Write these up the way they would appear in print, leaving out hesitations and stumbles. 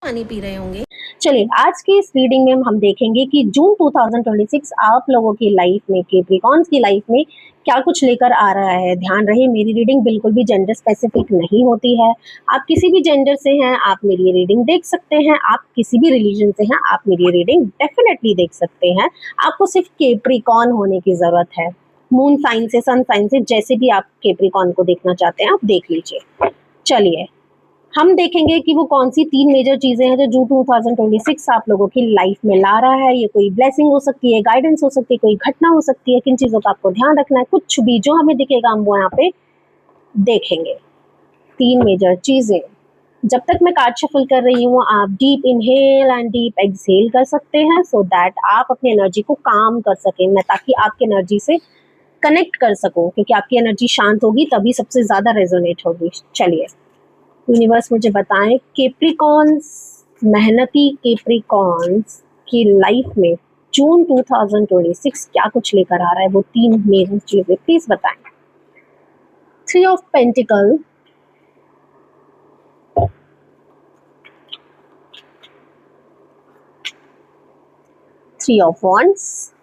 पानी पी रहे होंगे। चलिए आज की इस रीडिंग में हम देखेंगे कि जून 2026 आप लोगों की लाइफ में, कैप्रिकॉर्न्स की लाइफ में क्या कुछ लेकर आ रहा है। ध्यान रहे मेरी रीडिंग बिल्कुल भी जेंडर स्पेसिफिक नहीं होती है। आप किसी भी जेंडर से हैं आप मेरी रीडिंग देख सकते हैं, आप किसी भी रिलीजन से हैं आप मेरी रीडिंग डेफिनेटली देख सकते हैं। आपको सिर्फ कैप्रिकॉर्न होने की जरूरत है। मून साइन से, सन साइन से, जैसे भी आप कैप्रिकॉर्न को देखना चाहते हैं आप देख लीजिए। चलिए हम देखेंगे कि वो कौन सी 3 मेजर चीजें हैं जो जून 2026 आप लोगों की लाइफ में ला रहा है। ये कोई ब्लेसिंग हो सकती है, गाइडेंस हो सकती है, कोई घटना हो सकती है। किन चीजों का आपको ध्यान रखना है, कुछ भी जो हमें दिखेगा हम वो यहाँ पे देखेंगे। 3 मेजर चीजें। जब तक मैं कार्ड शफल कर रही हूँ आप deep inhale and deep exhale कर सकते हैं सो दैट आप अपनी एनर्जी को काम कर सकें। मैं ताकि आपकी एनर्जी से कनेक्ट कर सकूं, क्योंकि आपकी एनर्जी शांत होगी तभी सबसे ज्यादा रेजोनेट होगी। चलिए यूनिवर्स मुझे बताएं कैप्रिकॉर्न्स, मेहनती कैप्रिकॉर्न्स की लाइफ में जून 2026 क्या कुछ लेकर आ रहा है। वो 3 मेजर चीजें प्लीज बताएं। 3 of pentacles, three of wands,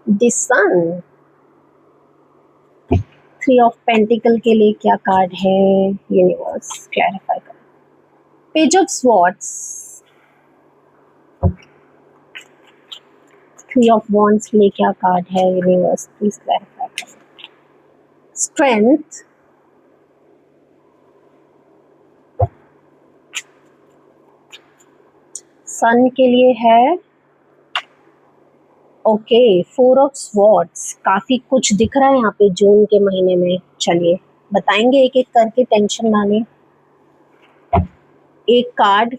the sun. 3 of pentacles के लिए क्या कार्ड है यूनिवर्स क्लैरिफाई कर। Page of swords, 3 of wands के लिए क्या कार्ड है यूनिवर्स प्लीज क्लैरिफाई कर। स्ट्रेंथ, सन के लिए है ओके 4 ऑफ स्वॉर्ड्स। काफी कुछ दिख रहा है यहाँ पे जून के महीने में। चलिए बताएंगे एक एक करके, टेंशन ना लें। एक कार्ड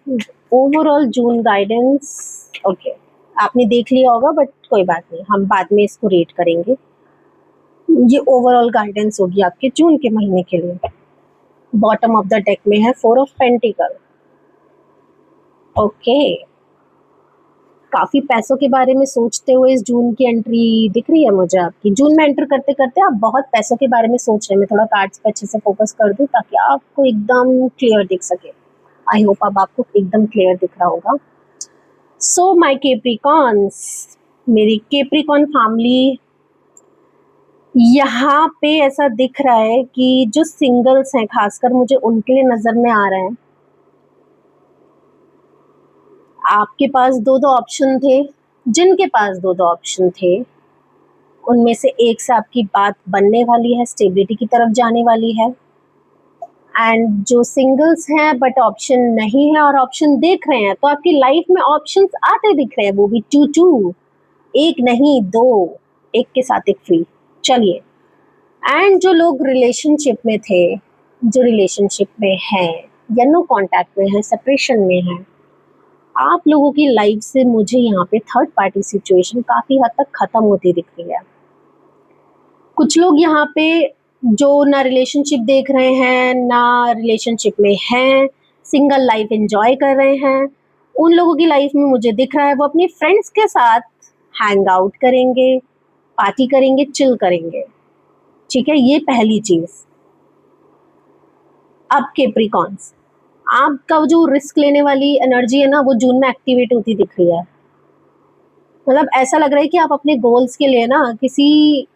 ओवरऑल जून गाइडेंस। ओके आपने देख लिया होगा बट कोई बात नहीं, हम बाद में इसको रेट करेंगे। ये ओवरऑल गाइडेंस होगी आपके जून के महीने के लिए। बॉटम ऑफ द डेक में है 4 ऑफ पेंटिकल। ओके काफी पैसों के बारे में सोचते हुए इस जून की एंट्री दिख रही है मुझे आपकी। जून में एंटर करते करते आप बहुत पैसों के बारे में सोच रहे हैं। मैं थोड़ा कार्ड्स पे अच्छे से फोकस कर दूं ताकि आपको एकदम क्लियर दिख सके। आई होप अब आपको एकदम क्लियर दिख रहा होगा। सो माय कैप्रिकॉर्न्स, मेरी कैप्रिकॉर्न फैमिली, यहाँ पे ऐसा दिख रहा है कि जो सिंगल्स हैं खासकर मुझे उनके लिए नजर में आ रहा है। आपके पास 2-2 ऑप्शन थे, जिनके पास 2-2 ऑप्शन थे उनमें से एक से आपकी बात बनने वाली है, स्टेबिलिटी की तरफ जाने वाली है। एंड जो सिंगल्स हैं बट ऑप्शन नहीं है और ऑप्शन देख रहे हैं, तो आपकी लाइफ में ऑप्शंस आते दिख रहे हैं, वो भी 2-2, एक नहीं 2, एक के साथ एक फ्री। चलिए एंड जो लोग रिलेशनशिप में थे, जो रिलेशनशिप में हैं या नो कांटेक्ट में है, सेपरेशन में है, आप लोगों की लाइफ से मुझे यहाँ पे थर्ड पार्टी सिचुएशन काफी हद तक खत्म होती दिख रही है। कुछ लोग यहाँ पे जो ना रिलेशनशिप देख रहे हैं ना रिलेशनशिप में हैं, सिंगल लाइफ एंजॉय कर रहे हैं, उन लोगों की लाइफ में मुझे दिख रहा है वो अपनी फ्रेंड्स के साथ हैंग आउट करेंगे, पार्टी करेंगे, चिल करेंगे। ठीक है, ये पहली चीज। अब कैप्रिकॉर्न्स, आपका जो रिस्क लेने वाली एनर्जी है ना वो जून में एक्टिवेट होती दिख रही है। मतलब ऐसा लग रहा है कि आप अपने गोल्स के लिए ना किसी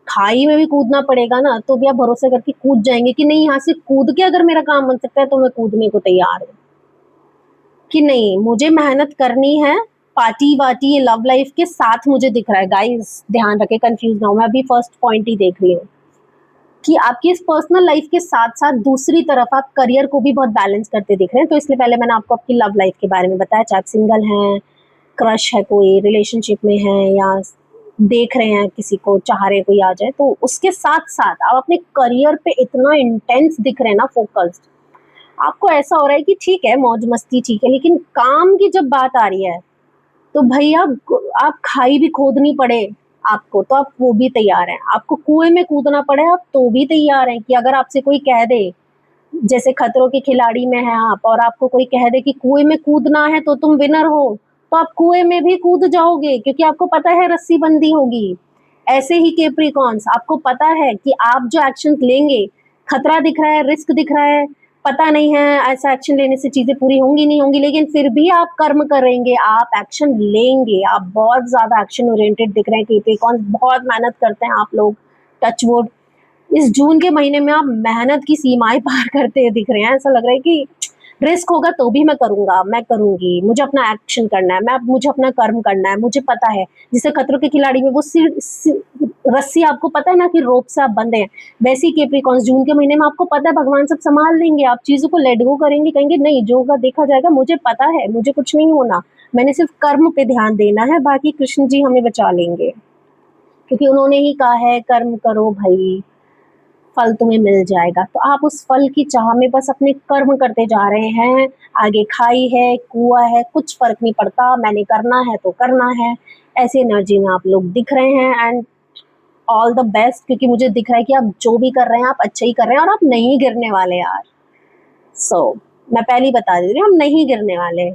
खाई में भी कूदना पड़ेगा ना तो भी आप भरोसा करके कूद जाएंगे कि नहीं यहाँ से कूद के अगर मेरा काम बन सकता है तो मैं कूदने को तैयार हूँ। कि नहीं मुझे मेहनत करनी है, पार्टी वार्टी लव लाइफ के साथ मुझे दिख रहा है। गाइस ध्यान रखे, कंफ्यूज ना हो, मैं अभी फर्स्ट पॉइंट ही देख रही हूँ कि आपकी इस पर्सनल लाइफ के साथ साथ दूसरी तरफ आप करियर को भी बहुत बैलेंस करते दिख रहे हैं। तो इसलिए पहले मैंने आपको आपकी लव लाइफ के बारे में बताया, चाहे आप सिंगल हैं, क्रश है, कोई रिलेशनशिप में है या देख रहे हैं किसी को, चाह रहे कोई आ जाए, तो उसके साथ साथ आप अपने करियर पे इतना इंटेंस दिख रहे हैं ना, फोकस्ड। आपको ऐसा हो रहा है कि ठीक है मौज मस्ती ठीक है, लेकिन काम की जब बात आ रही है तो भैया आप खाई भी खोदनी पड़े आपको तो आप वो भी तैयार हैं। आपको कुएं में कूदना पड़े आप तो भी तैयार हैं कि अगर आपसे कोई कह दे, जैसे खतरों के खिलाड़ी में है आप, और आपको कोई कह दे कि कुएं में कूदना है तो तुम विनर हो, तो आप कुएं में भी कूद जाओगे क्योंकि आपको पता है रस्सी बंदी होगी। ऐसे ही कैप्रिकॉन्स, आपको पता है कि आप जो एक्शन लेंगे, खतरा दिख रहा है, रिस्क दिख रहा है, पता नहीं है ऐसा एक्शन लेने से चीजें पूरी होंगी नहीं होंगी, लेकिन फिर भी आप कर्म करेंगे, आप एक्शन लेंगे। आप बहुत ज्यादा एक्शन ओरिएंटेड दिख रहे हैं कैप्रिकॉन्स, बहुत मेहनत करते हैं आप लोग। टच वुड, इस जून के महीने में आप मेहनत की सीमाएं पार करते दिख रहे हैं। ऐसा लग रहा है कि रिस्क होगा तो भी मैं करूंगा, मैं करूंगी, मुझे अपना एक्शन करना है, मुझे अपना कर्म करना है, मुझे पता है। जैसे खतरों के खिलाड़ी में वो रस्सी आपको पता है ना कि रोप से आप बंधे हैं, वैसे ही कैप्रिकॉन्स जून के महीने में आपको पता है भगवान सब संभाल लेंगे, आप चीजों को लेट गो करेंगे, कहेंगे नहीं जो होगा देखा जाएगा, मुझे पता है, मुझे कुछ नहीं होना, मैंने सिर्फ कर्म पे ध्यान देना है, बाकी कृष्ण जी हमें बचा लेंगे, क्योंकि उन्होंने ही कहा है कर्म करो भाई, फल तुम्हें मिल जाएगा। तो आप उस फल की चाह में बस अपने कर्म करते जा रहे हैं। आगे खाई है, कुआं है, कुछ फर्क नहीं पड़ता, मैंने करना है तो करना है। ऐसी एनर्जी में आप लोग दिख रहे हैं एंड ऑल द बेस्ट, क्योंकि मुझे दिख रहा है कि आप जो भी कर रहे हैं आप अच्छा ही कर रहे हैं और आप नहीं गिरने वाले यार। मैं पहले ही बता दे रही हूँ, हम नहीं गिरने वाले,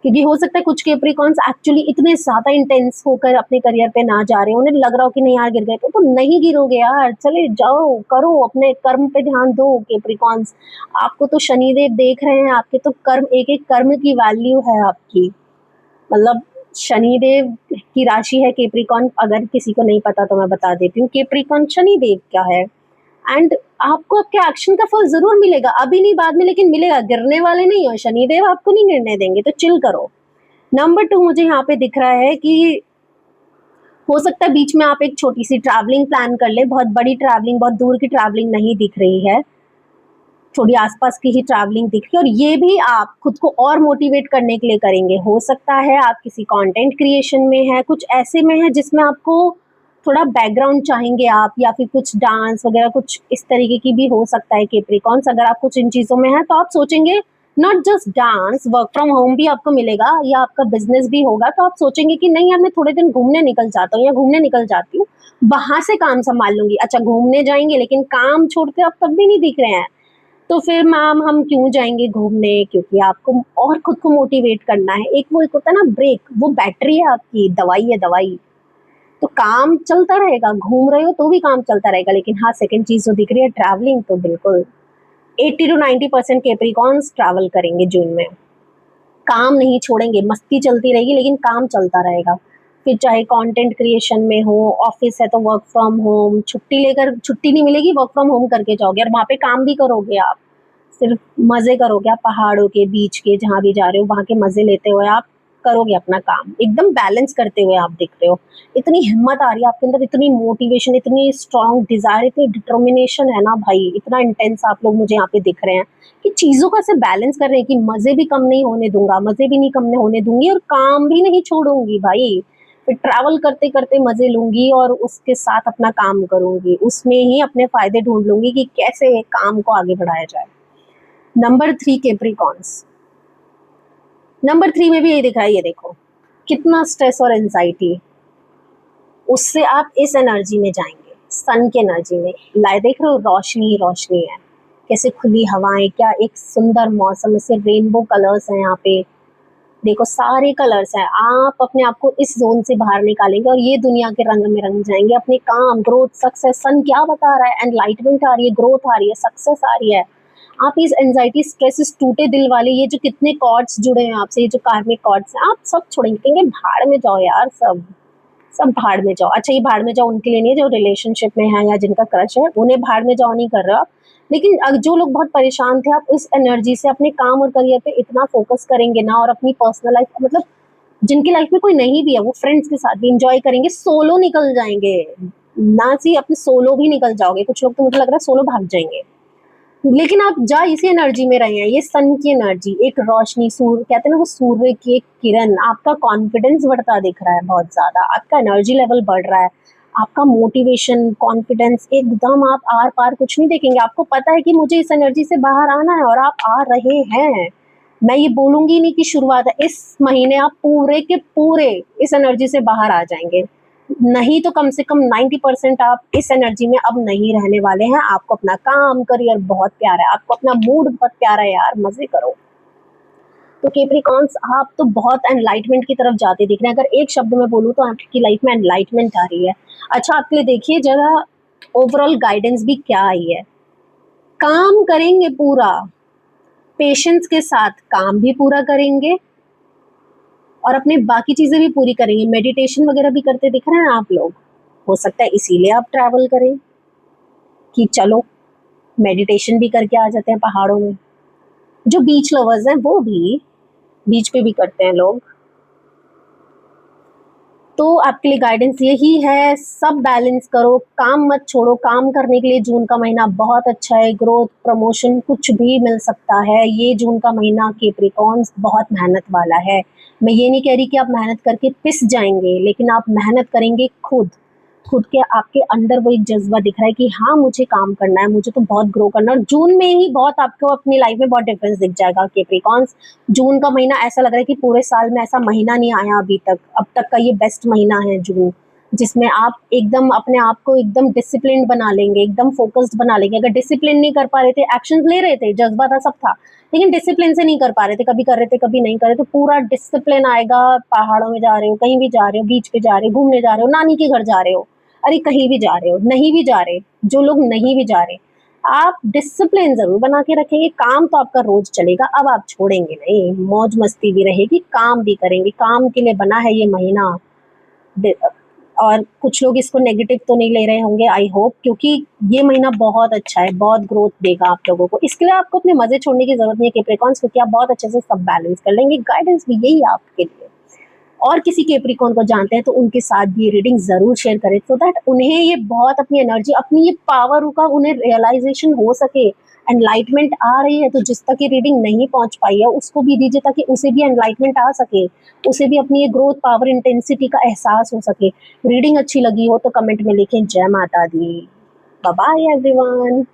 क्योंकि हो सकता है कुछ कैप्रिकॉन्स एक्चुअली इतने ज्यादा इंटेंस होकर अपने करियर पे ना जा रहे हो, उन्हें लग रहा हो कि नहीं यार गिर गए, तो नहीं गिरोगे यार, चले जाओ, करो, अपने कर्म पे ध्यान दो कैप्रिकॉन्स। आपको तो शनिदेव देख रहे हैं, आपके तो कर्म, एक एक कर्म की वैल्यू है आपकी, मतलब शनिदेव की राशि है कैप्रिकॉन। अगर किसी को नहीं पता तो मैं बता देती हूँ, कैप्रिकॉन शनिदेव क्या है। एंड आपको आपके एक्शन का फल जरूर मिलेगा, अभी नहीं बाद में, लेकिन मिलेगा, गिरने वाले नहीं हो, शनिदेव आपको नहीं गिरने देंगे, तो चिल करो। नंबर 2 मुझे यहाँ पे दिख रहा है कि हो सकता है बीच में आप एक छोटी सी ट्रैवलिंग प्लान कर ले, बहुत बड़ी ट्रैवलिंग, बहुत दूर की ट्रैवलिंग नहीं दिख रही है, थोड़ी आसपास की ही ट्रैवलिंग दिख रही है, और ये भी आप खुद को और मोटिवेट करने के लिए करेंगे। हो सकता है आप किसी कंटेंट क्रिएशन में है, कुछ ऐसे में है जिसमें आपको थोड़ा बैकग्राउंड चाहेंगे आप, या फिर कुछ डांस वगैरह कुछ इस तरीके की भी हो सकता है कैप्रिकॉन्स। अगर आप कुछ इन चीज़ों में है तो आप सोचेंगे not just dance, work from home भी आपको मिलेगा या आपका बिजनेस भी होगा, तो आप सोचेंगे कि नहीं यार मैं थोड़े दिन घूमने निकल जाता हूँ या घूमने निकल जाती हूँ, वहां से काम संभाल लूंगी। अच्छा घूमने जाएंगे लेकिन काम छोड़ते आप तब भी नहीं दिख रहे हैं, तो फिर मैम हम क्यों जाएंगे घूमने, क्योंकि आपको और खुद को मोटिवेट करना है। एक वो एक होता है ना ब्रेक, वो बैटरी है आपकी, दवाई है दवाई। तो काम चलता रहेगा, घूम रहे हो तो भी काम चलता रहेगा, लेकिन हाँ सेकंड चीज जो दिख रही है ट्रैवलिंग, तो बिल्कुल 80 to 90% कैप्रिकॉन्स ट्रैवल करेंगे जून में, काम नहीं छोड़ेंगे, मस्ती चलती रहेगी लेकिन काम चलता रहेगा। फिर चाहे कंटेंट क्रिएशन में हो, ऑफिस है तो वर्क फ्रॉम होम, छुट्टी लेकर, छुट्टी नहीं मिलेगी, वर्क फ्रॉम होम करके जाओगे और वहाँ पे काम भी करोगे आप, सिर्फ मजे करोगे आप, पहाड़ों के बीच के जहाँ भी जा रहे हो वहाँ के मजे लेते हुए आप करोगे अपना काम, एकदम बैलेंस करते हुए आप दिख रहे हो। इतनी हिम्मत आ रही है आपके अंदर, इतनी मोटिवेशन, इतनी स्ट्रॉन्ग डिजायर, इतनी डिटर्मिनेशन है ना भाई, इतना इंटेंस आप लोग मुझे यहाँ पे दिख रहे हैं कि चीजों का ऐसे बैलेंस कर रहे हैं कि मजे भी कम नहीं होने दूंगा, मजे भी नहीं कम होने दूंगी और काम भी नहीं छोड़ूंगी भाई। फिर ट्रैवल करते करते मजे लूंगी और उसके साथ अपना काम करूंगी, उसमें ही अपने फायदे ढूंढ लूंगी कि कैसे काम को आगे बढ़ाया जाए। नंबर 3 कैप्रिकॉन्स, नंबर 3 में भी यही दिखा है, ये देखो कितना स्ट्रेस और एंजाइटी, उससे आप इस एनर्जी में जाएंगे, सन की एनर्जी में। लाए देख रहे हो, रोशनी ही रोशनी है, कैसे खुली हवाएं, क्या एक सुंदर मौसम, इससे रेनबो कलर्स हैं यहाँ पे, देखो सारे कलर्स हैं। आप अपने आप को इस जोन से बाहर निकालेंगे और ये दुनिया के रंग में रंग जाएंगे, अपने काम, ग्रोथ, सक्सेस। सन क्या बता रहा है, एनलाइटमेंट आ रही है, ग्रोथ आ रही है, सक्सेस आ रही है। आप इस एंजाइटी, स्ट्रेस, इस टूटे दिल वाले, ये जो कितने कॉर्ड्स जुड़े हैं आपसे, ये जो कार्मिक कॉर्ड्स हैं, आप सब छोड़ेंगे, कहेंगे भाड़ में जाओ यार, सब सब भाड़ में जाओ। अच्छा ये भाड़ में जाओ उनके लिए नहीं है जो रिलेशनशिप में है या जिनका क्रश है, उन्हें भाड़ में जाओ नहीं कर रहे हो आप, लेकिन जो लोग बहुत परेशान थे, आप इस एनर्जी से अपने काम और करियर पे इतना फोकस करेंगे ना, और अपनी पर्सनल लाइफ, मतलब जिनकी लाइफ में कोई नहीं भी है वो फ्रेंड्स के साथ भी इंजॉय करेंगे, सोलो निकल जाएंगे ना, सी अपने सोलो भी निकल जाओगे। कुछ लोग तो मुझे लग रहा है सोलो भाग जाएंगे, लेकिन आप जा इसी एनर्जी में रहे हैं, ये सन की एनर्जी, एक रोशनी, सूर्य कहते हैं ना वो सूर्य की एक किरण, आपका कॉन्फिडेंस बढ़ता दिख रहा है, बहुत ज्यादा आपका एनर्जी लेवल बढ़ रहा है, आपका मोटिवेशन, कॉन्फिडेंस एकदम, आप आर पार कुछ नहीं देखेंगे, आपको पता है कि मुझे इस एनर्जी से बाहर आना है और आप आ रहे हैं। मैं ये बोलूंगी नहीं कि शुरुआत है, इस महीने आप पूरे के पूरे इस एनर्जी से बाहर आ जाएंगे, नहीं तो कम से कम 90% आप इस एनर्जी में अब नहीं रहने वाले हैं। आपको अपना काम, करियर बहुत प्यारा है, आपको अपना मूड बहुत प्यारा है यार, मजे करो। तो कैप्रिकॉन्स आप तो बहुत एनलाइटमेंट की तरफ जाते दिख रहे हैं। अगर एक शब्द में बोलूँ तो आपकी लाइफ में एनलाइटमेंट आ रही है। अच्छा, आपके लिए देखिए जरा ओवरऑल गाइडेंस भी क्या आई है। काम करेंगे पूरा, पेशेंस के साथ काम भी पूरा करेंगे और अपने बाकी चीजें भी पूरी करेंगे। मेडिटेशन वगैरह भी करते दिख रहे हैं आप लोग, हो सकता है इसीलिए आप ट्रैवल करें कि चलो मेडिटेशन भी करके आ जाते हैं पहाड़ों में। जो बीच लवर्स हैं वो भी बीच पे भी करते हैं लोग। तो आपके लिए गाइडेंस यही है, सब बैलेंस करो, काम मत छोड़ो। काम करने के लिए जून का महीना बहुत अच्छा है। ग्रोथ, प्रमोशन कुछ भी मिल सकता है। ये जून का महीना कैप्रिकॉर्न्स बहुत मेहनत वाला है। मैं ये नहीं कह रही कि आप मेहनत करके पिस जाएंगे, लेकिन आप मेहनत करेंगे खुद के आपके अंदर वो एक जज्बा दिख रहा है कि हाँ मुझे काम करना है, मुझे तो बहुत ग्रो करना है। और जून में ही बहुत आपको अपनी लाइफ में बहुत डिफरेंस दिख जाएगा कैप्रिकॉर्न्स। जून का महीना ऐसा लग रहा है कि पूरे साल में ऐसा महीना नहीं आया अभी तक, अब तक का ये बेस्ट महीना है जून, जिसमें आप एकदम अपने आप को एकदम डिसिप्लिन बना लेंगे, एकदम फोकस्ड बना लेंगे। अगर डिसिप्लिन नहीं कर पा रहे थे, एक्शंस ले रहे थे, जज्बा था, सब था, लेकिन डिसिप्लिन से नहीं कर पा रहे थे, कभी कर रहे थे कभी नहीं कर रहे, तो पूरा डिसिप्लिन आएगा। पहाड़ों में जा रहे हो, कहीं भी जा रहे हो, बीच पे जा रहे हो, घूमने जा रहे हो, नानी के घर जा रहे हो, अरे कहीं भी जा रहे हो, नहीं भी जा रहे, जो लोग नहीं भी जा रहे, आप डिसिप्लिन जरूर बना के रखेंगे। काम तो आपका रोज चलेगा, अब आप छोड़ेंगे नहीं, मौज मस्ती भी रहेगी, काम भी करेंगे। काम के लिए बना है ये महीना। और कुछ लोग इसको नेगेटिव तो नहीं ले रहे होंगे, आई होप, क्योंकि ये महीना बहुत अच्छा है, बहुत ग्रोथ देगा आप लोगों को। इसके लिए आपको अपने मजे छोड़ने की जरूरत नहीं है कैप्रिकॉर्न्स, क्योंकि आप बहुत अच्छे से सब बैलेंस कर लेंगे। गाइडेंस भी यही है आपके लिए। और किसी कैप्रिकॉर्न को जानते हैं तो उनके साथ भी ये रीडिंग जरूर शेयर करें, सो दैट उन्हें ये बहुत अपनी एनर्जी, अपनी ये पावर का उन्हें रियलाइजेशन हो सके। एनलाइटमेंट आ रही है तो जिस तक ये रीडिंग नहीं पहुंच पाई है उसको भी दीजिए, ताकि उसे भी एनलाइटमेंट आ सके, उसे भी अपनी ये ग्रोथ, पावर, इंटेंसिटी का एहसास हो सके। रीडिंग अच्छी लगी हो तो कमेंट में लिखें जय माता दी। Bye bye everyone.